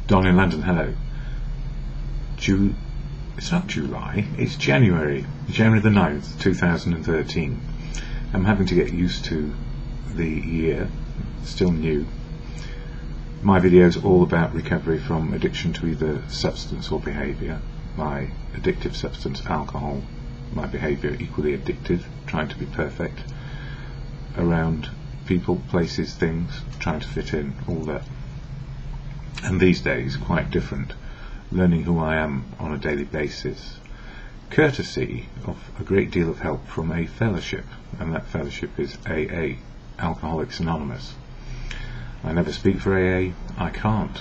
DonInLondon, hello. It's not July, it's January the 9th, 2013. I'm having to get used to the year, still new. My video is all about recovery from addiction to either substance or behaviour. My addictive substance, alcohol, my behaviour equally addictive, trying to be perfect, around people, places, things, trying to fit in, all that. And these days, quite different, learning who I am on a daily basis, courtesy of a great deal of help from a fellowship, and that fellowship is AA, Alcoholics Anonymous. I never speak for AA, I can't.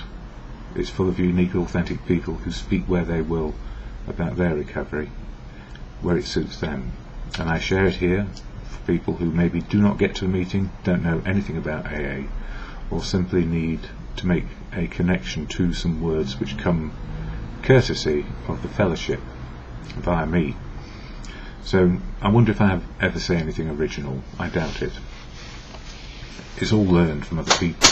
It's full of unique, authentic people who speak where they will about their recovery, where it suits them. And I share it here for people who maybe do not get to a meeting, don't know anything about AA, or simply need to make a connection to some words which come courtesy of the fellowship via me. So I wonder if I have ever say anything original. I doubt it. It's all learned from other people.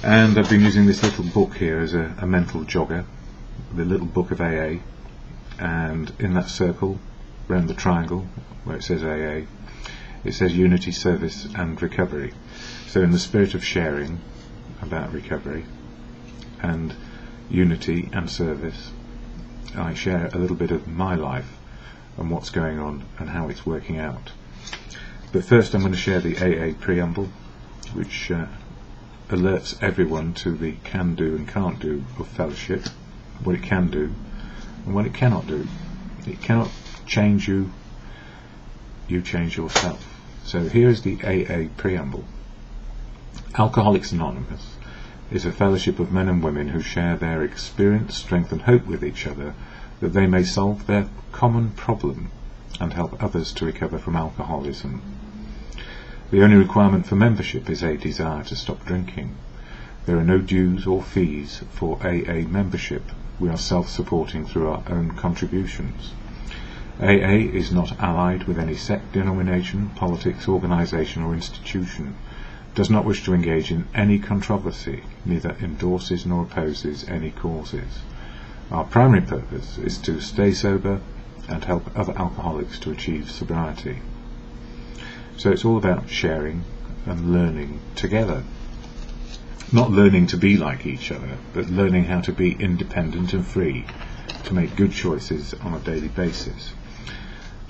And I've been using this little book here as a mental jogger, the little book of AA, and in that circle, around the triangle where it says AA, it says unity, service and recovery. So in the spirit of sharing about recovery and unity and service, I share a little bit of my life and what's going on and how it's working out. But first I'm going to share the AA preamble, which alerts everyone to the can do and can't do of fellowship, what it can do and what it cannot do. It cannot change you, you change yourself. So here is the AA preamble. Alcoholics Anonymous is a fellowship of men and women who share their experience, strength and hope with each other, that they may solve their common problem and help others to recover from alcoholism. The only requirement for membership is a desire to stop drinking. There are no dues or fees for AA membership. We are self-supporting through our own contributions. AA is not allied with any sect, denomination, politics, organisation or institution, does not wish to engage in any controversy, neither endorses nor opposes any causes. Our primary purpose is to stay sober and help other alcoholics to achieve sobriety. So it's all about sharing and learning together. Not learning to be like each other, but learning how to be independent and free, to make good choices on a daily basis.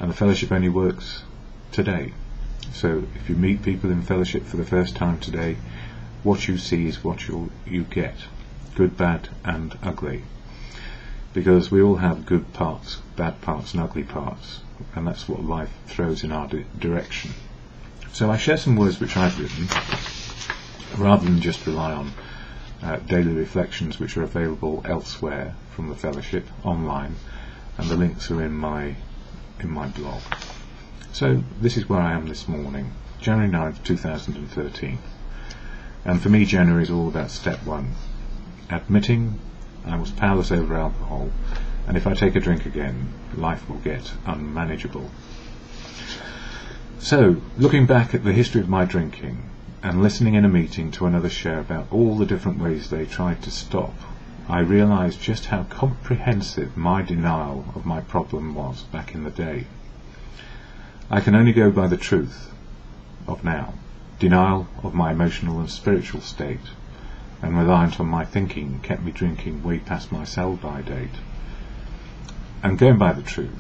And the fellowship only works today. So if you meet people in fellowship for the first time today, what you see is what you get. Good, bad and ugly. Because we all have good parts, bad parts and ugly parts, and that's what life throws in our direction. So I share some words which I've written, rather than just rely on daily reflections which are available elsewhere from the fellowship online, and the links are in my blog. So this is where I am this morning, January 9th, 2013. And for me, January is all about step one, admitting I was powerless over alcohol, and if I take a drink again, life will get unmanageable. So, looking back at the history of my drinking, and listening in a meeting to another share about all the different ways they tried to stop, I realised just how comprehensive my denial of my problem was back in the day. I can only go by the truth of now, denial of my emotional and spiritual state, and reliant on my thinking kept me drinking way past my sell-by date. And going by the truth,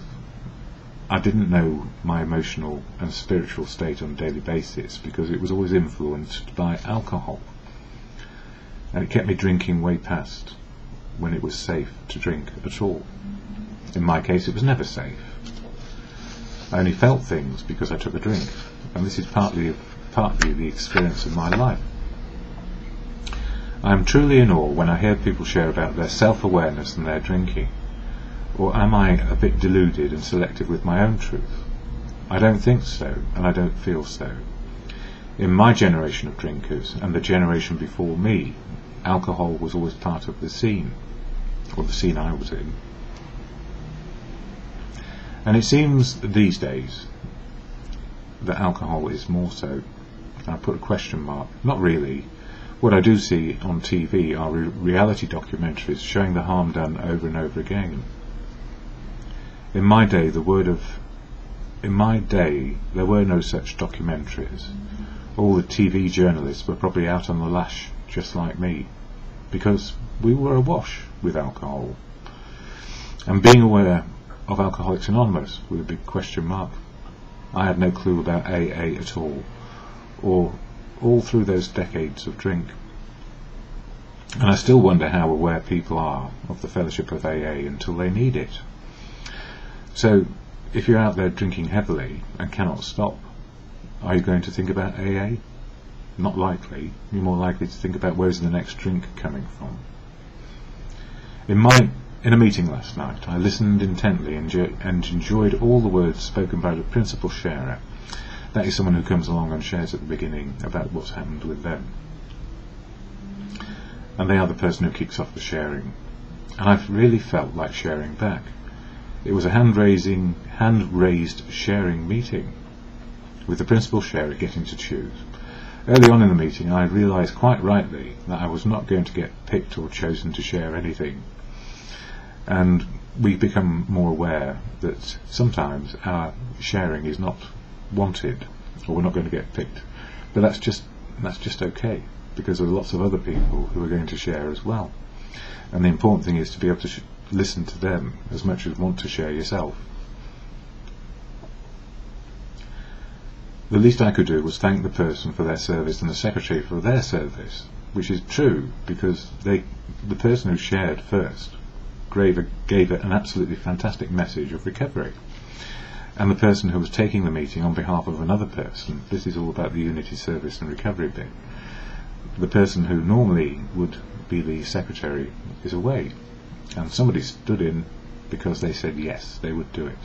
I didn't know my emotional and spiritual state on a daily basis because it was always influenced by alcohol, and it kept me drinking way past when it was safe to drink at all. In my case, it was never safe. I only felt things because I took a drink, and this is partly the experience of my life. I am truly in awe when I hear people share about their self-awareness and their drinking. Or am I a bit deluded and selective with my own truth? I don't think so, and I don't feel so. In my generation of drinkers, and the generation before me, alcohol was always part of the scene, or the scene I was in. And it seems these days that alcohol is more so. I put a question mark. Not really. What I do see on TV are reality documentaries showing the harm done over and over again. In my day, there were no such documentaries. All the TV journalists were probably out on the lash, just like me, because we were awash with alcohol. And being aware of Alcoholics Anonymous with a big question mark. I had no clue about AA at all, or all through those decades of drink. And I still wonder how aware people are of the fellowship of AA until they need it. So, if you're out there drinking heavily and cannot stop, are you going to think about AA? Not likely. You're more likely to think about where's the next drink coming from. In a meeting last night, I listened intently and enjoyed all the words spoken by the principal sharer. That is someone who comes along and shares at the beginning about what's happened with them. And they are the person who kicks off the sharing. And I've really felt like sharing back. It was a hand-raised sharing meeting, with the principal sharer getting to choose. Early on in the meeting, I realised quite rightly that I was not going to get picked or chosen to share anything. And we become more aware that sometimes our sharing is not wanted, or we're not going to get picked. But that's just okay, because there are lots of other people who are going to share as well. And the important thing is to be able to listen to them as much as want to share yourself. The least I could do was thank the person for their service and the secretary for their service, which is true, because the person who shared first gave it an absolutely fantastic message of recovery. And the person who was taking the meeting on behalf of another person, this is all about the unity service and recovery bit, the person who normally would be the secretary is away, and somebody stood in because they said yes, they would do it.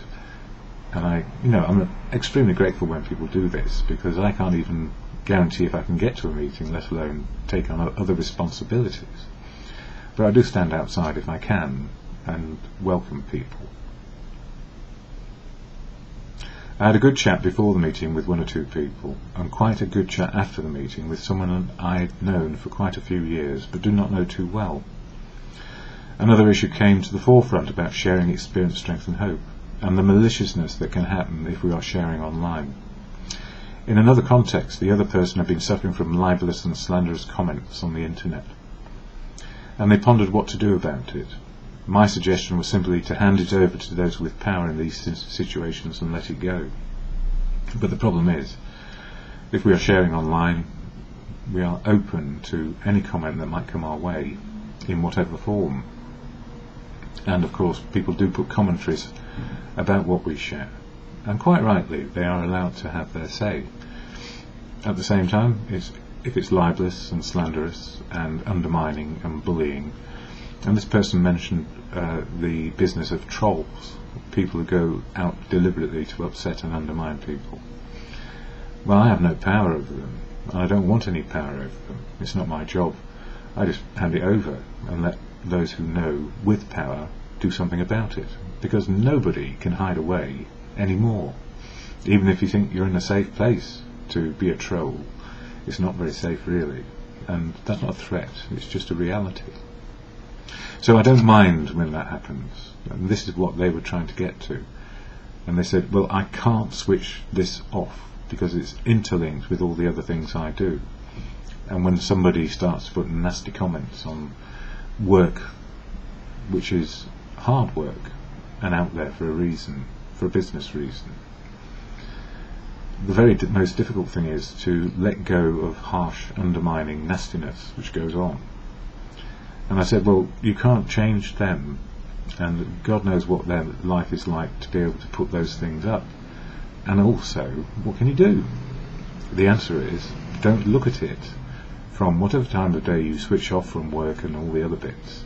And I'm extremely grateful when people do this, because I can't even guarantee if I can get to a meeting, let alone take on other responsibilities. But I do stand outside if I can and welcome people. I had a good chat before the meeting with one or two people, and quite a good chat after the meeting with someone I'd known for quite a few years but do not know too well. Another issue came to the forefront about sharing experience, strength and hope, and the maliciousness that can happen if we are sharing online. In another context, the other person had been suffering from libellous and slanderous comments on the internet, and they pondered what to do about it. My suggestion was simply to hand it over to those with power in these situations and let it go. But the problem is, if we are sharing online, we are open to any comment that might come our way, in whatever form. And of course, people do put commentaries about what we share, and quite rightly, they are allowed to have their say. At the same time, if it's libellous and slanderous and undermining and bullying, and this person mentioned the business of trolls, people who go out deliberately to upset and undermine people. Well, I have no power over them, and I don't want any power over them. It's not my job. I just hand it over and let those who know with power do something about it, because nobody can hide away anymore. Even if you think you're in a safe place to be a troll, it's not very safe really, and that's not a threat, it's just a reality. So I don't mind when that happens, and this is what they were trying to get to. And they said, well, I can't switch this off because it's interlinked with all the other things I do. And when somebody starts to put nasty comments on work, which is hard work and out there for a reason, for a business reason, the very most difficult thing is to let go of harsh, undermining nastiness which goes on. And I said, well, you can't change them, and God knows what their life is like to be able to put those things up. And also, what can you do? The answer is, don't look at it from whatever time of day you switch off from work and all the other bits.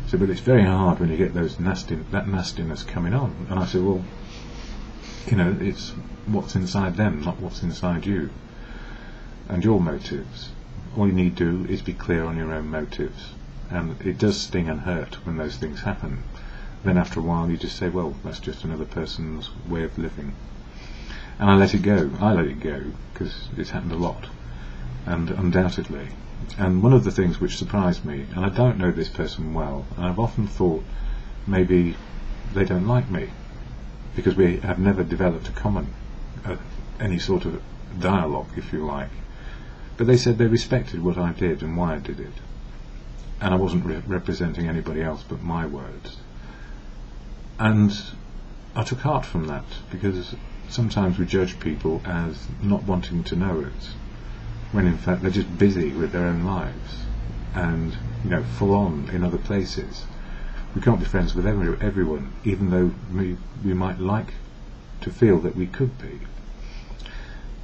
So, but it's very hard when you get that nastiness coming on. And I said, well, it's what's inside them, not what's inside you, and your motives. All you need to do is be clear on your own motives. And it does sting and hurt when those things happen. Then after a while you just say, well, that's just another person's way of living. And I let it go. I let it go because it's happened a lot. And undoubtedly And one of the things which surprised me, and I don't know this person well, and I've often thought maybe they don't like me because we have never developed a common any sort of dialogue, if you like. But they said they respected what I did and why I did it, and I wasn't representing anybody else but my words. And I took heart from that, because sometimes we judge people as not wanting to know it, when in fact they're just busy with their own lives and, you know, full on in other places. We can't be friends with everyone, even though we might like to feel that we could be.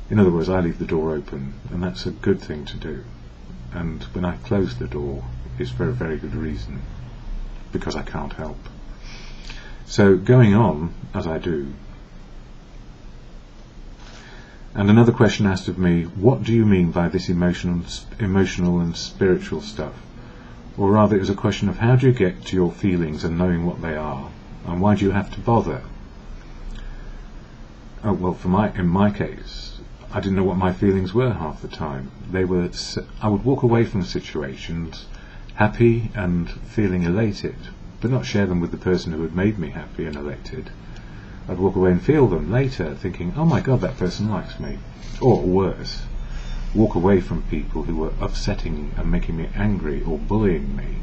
In other words, I leave the door open, and that's a good thing to do. And when I close the door, it's for a very good reason, because I can't help. So going on as I do. And another question asked of me, what do you mean by this emotional and spiritual stuff? Or rather, it was a question of how do you get to your feelings and knowing what they are, and why do you have to bother? Oh, well, in my case, I didn't know what my feelings were half the time. I would walk away from situations happy and feeling elated, but not share them with the person who had made me happy and elated. I'd walk away and feel them later, thinking, oh my God, that person likes me. Or worse, walk away from people who were upsetting and making me angry or bullying me,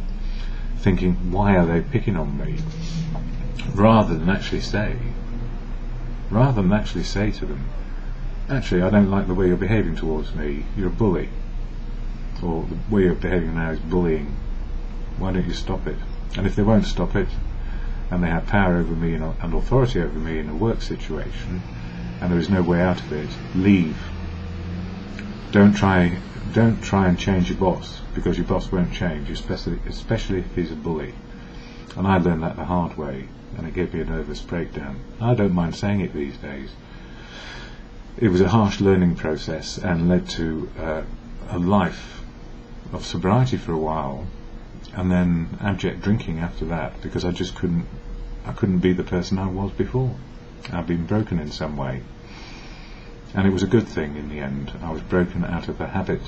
thinking, why are they picking on me? Rather than actually say to them, actually, I don't like the way you're behaving towards me, you're a bully, or the way you're behaving now is bullying, why don't you stop it? And if they won't stop it, and they have power over me and authority over me in a work situation, and there is no way out of it, leave. Don't try and change your boss, because your boss won't change, especially if he's a bully. And I learned that the hard way, and it gave me a nervous breakdown. I don't mind saying it these days. It was a harsh learning process and led to a life of sobriety for a while, and then abject drinking after that, because I couldn't be the person I was before. I'd been broken in some way, and it was a good thing in the end. I was broken out of the habit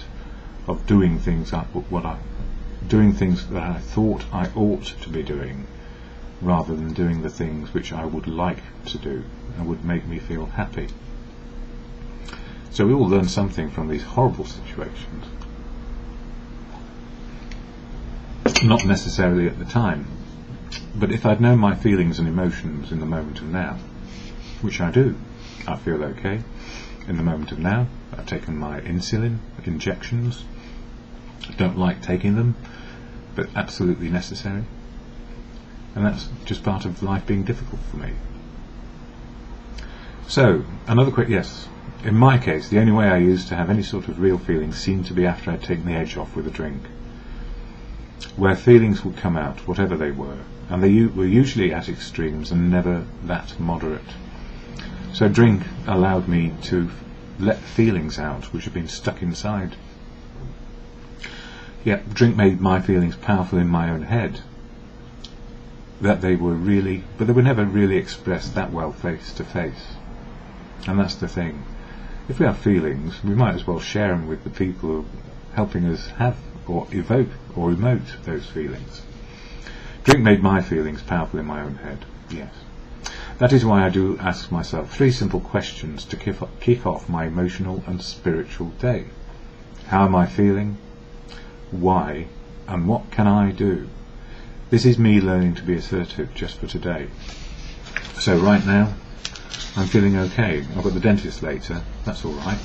of doing things that I thought I ought to be doing, rather than doing the things which I would like to do and would make me feel happy. So we all learn something from these horrible situations. Not necessarily at the time, but if I'd known my feelings and emotions in the moment of now, which I do, I feel okay in the moment of now. I've taken my insulin injections, don't like taking them, but absolutely necessary, and that's just part of life being difficult for me. So another quick yes. In my case, the only way I used to have any sort of real feelings seemed to be after I'd taken the edge off with a drink, where feelings would come out, whatever they were, and they were usually at extremes and never that moderate. So drink allowed me to let feelings out which had been stuck inside. Yet drink made my feelings powerful in my own head, but they were never really expressed that well face to face. And that's the thing. If we have feelings, we might as well share them with the people who are helping us have or evoke or emote those feelings. Drink made my feelings powerful in my own head, yes. That is why I do ask myself 3 simple questions to kick off my emotional and spiritual day. How am I feeling? Why? And what can I do? This is me learning to be assertive just for today. So right now, I'm feeling okay. I've got the dentist later, that's alright,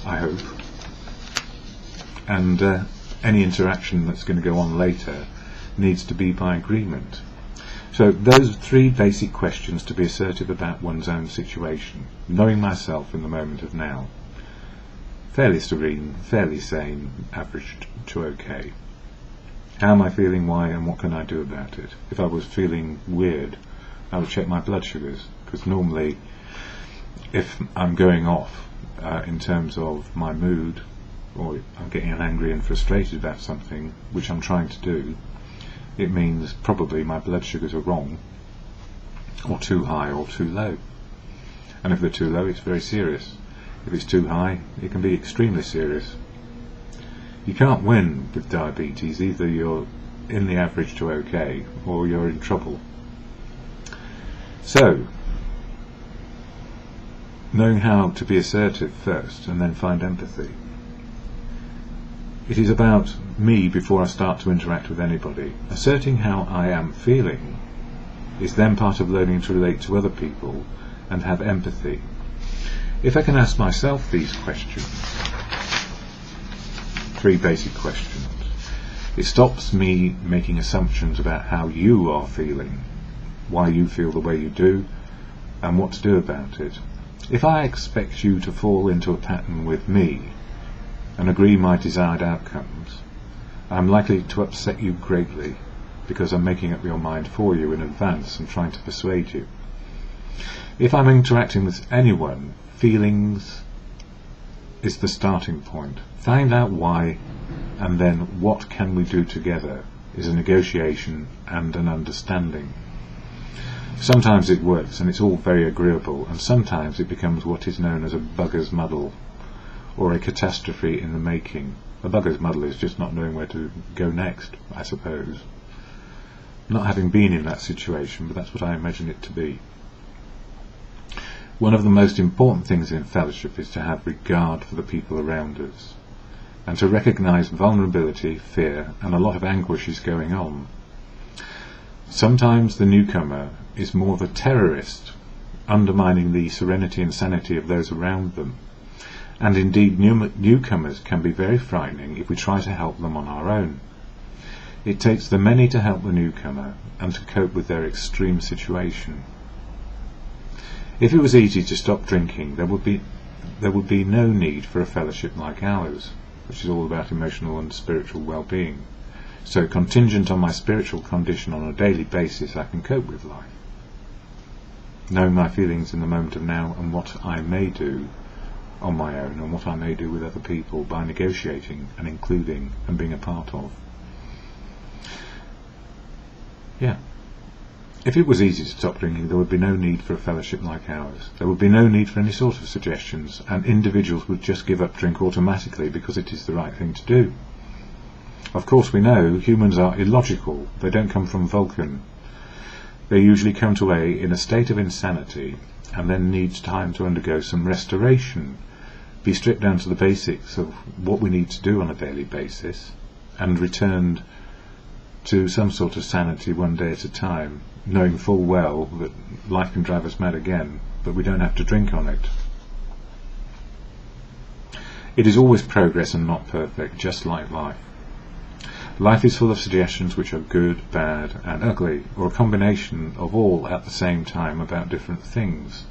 I hope. And any interaction that's going to go on later needs to be by agreement. So those 3 basic questions to be assertive about one's own situation. Knowing myself in the moment of now. Fairly serene, fairly sane, average to okay. How am I feeling, why, and what can I do about it? If I was feeling weird, I would check my blood sugars, because normally if I'm going off in terms of my mood, or I'm getting angry and frustrated about something which I'm trying to do, it means probably my blood sugars are wrong, or too high or too low. And if they're too low, it's very serious. If it's too high, it can be extremely serious. You can't win with diabetes. Either you're in the average to okay, or you're in trouble. So, knowing how to be assertive first and then find empathy. It is about me before I start to interact with anybody. Asserting how I am feeling is then part of learning to relate to other people and have empathy. If I can ask myself these questions, 3 basic questions, it stops me making assumptions about how you are feeling, why you feel the way you do, and what to do about it. If I expect you to fall into a pattern with me and agree my desired outcomes, I'm likely to upset you greatly because I'm making up your mind for you in advance and trying to persuade you. If I'm interacting with anyone, feelings is the starting point. Find out why, and then what can we do together is a negotiation and an understanding. Sometimes it works and it's all very agreeable, and sometimes it becomes what is known as a bugger's muddle, or a catastrophe in the making. A bugger's muddle is just not knowing where to go next, I suppose. Not having been in that situation, but that's what I imagine it to be. One of the most important things in fellowship is to have regard for the people around us, and to recognise vulnerability, fear, and a lot of anguish is going on. Sometimes the newcomer is more the terrorist, undermining the serenity and sanity of those around them. And indeed, newcomers can be very frightening if we try to help them on our own. It takes the many to help the newcomer and to cope with their extreme situation. If it was easy to stop drinking, there would be no need for a fellowship like ours, which is all about emotional and spiritual well-being. So, contingent on my spiritual condition on a daily basis, I can cope with life, knowing my feelings in the moment of now and what I may do on my own and what I may do with other people by negotiating and including and being a part of. Yeah. If it was easy to stop drinking, there would be no need for a fellowship like ours. There would be no need for any sort of suggestions, and individuals would just give up drink automatically because it is the right thing to do. Of course, we know humans are illogical. They don't come from Vulcan. They usually come to in a state of insanity and then needs time to undergo some restoration, be stripped down to the basics of what we need to do on a daily basis, and returned to some sort of sanity one day at a time, knowing full well that life can drive us mad again, but we don't have to drink on it. It is always progress and not perfect, just like life. Life is full of suggestions which are good, bad, and ugly, or a combination of all at the same time about different things.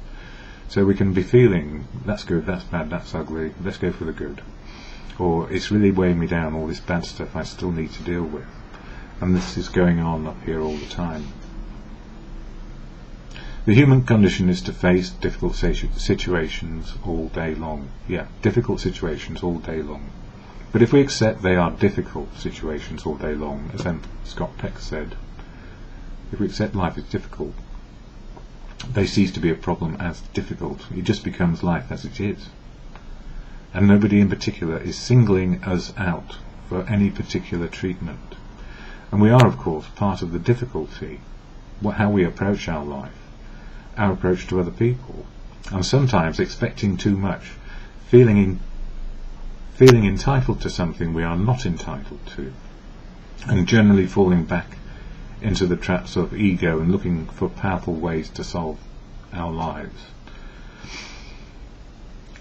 So we can be feeling, that's good, that's bad, that's ugly, let's go for the good. Or, it's really weighing me down, all this bad stuff I still need to deal with. And this is going on up here all the time. The human condition is to face difficult situations all day long. Yeah, difficult situations all day long. But if we accept they are difficult situations all day long, as M. Scott Peck said, if we accept life is difficult, they cease to be a problem as difficult. It just becomes life as it is. And nobody in particular is singling us out for any particular treatment. And we are, of course, part of the difficulty, how we approach our life, our approach to other people, and sometimes expecting too much, feeling entitled to something we are not entitled to, and generally falling back into the traps of ego and looking for powerful ways to solve our lives.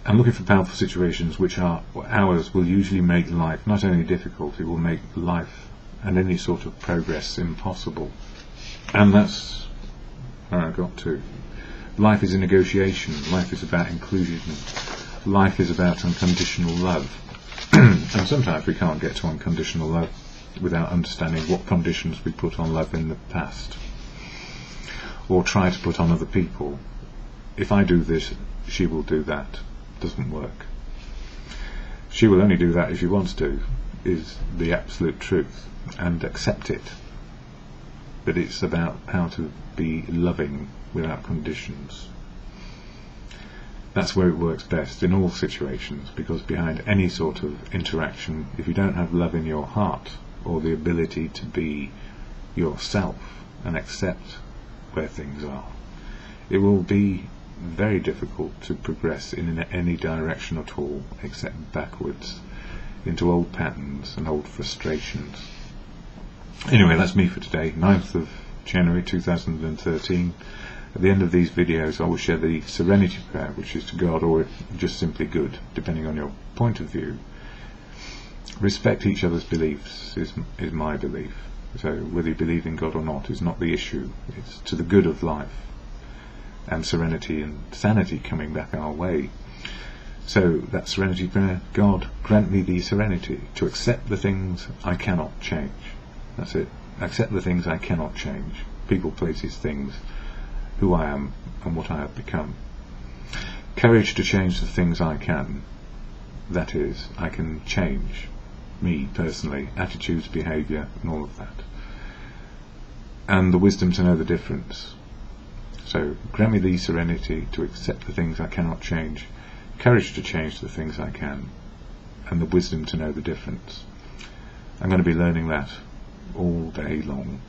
And looking for powerful situations which are ours will usually make life not only difficult, it will make life and any sort of progress impossible. And that's where I got to. Life is a negotiation, life is about inclusion, life is about unconditional love. And sometimes we can't get to unconditional love without understanding what conditions we put on love in the past, or try to put on other people. If I do this, she will do that. Doesn't work. She will only do that if she wants to, is the absolute truth, and accept it. But it's about how to be loving without conditions. That's where it works best in all situations, because behind any sort of interaction, if you don't have love in your heart, or the ability to be yourself and accept where things are, it will be very difficult to progress in any direction at all, except backwards into old patterns and old frustrations. Anyway, that's me for today, 9th of January 2013. At the end of these videos I will share the serenity prayer, which is to God or just simply good, depending on your point of view. Respect each other's beliefs is my belief. So whether you believe in God or not is not the issue. It's to the good of life and serenity and sanity coming back our way. So that serenity prayer: God, grant me the serenity to accept the things I cannot change. That's it. Accept the things I cannot change. People, places, things, who I am and what I have become. Courage to change the things I can. That is, I can change me personally, attitudes, behaviour and all of that. And the wisdom to know the difference. So grant me the serenity to accept the things I cannot change, courage to change the things I can, and the wisdom to know the difference. I'm going to be learning that all day long.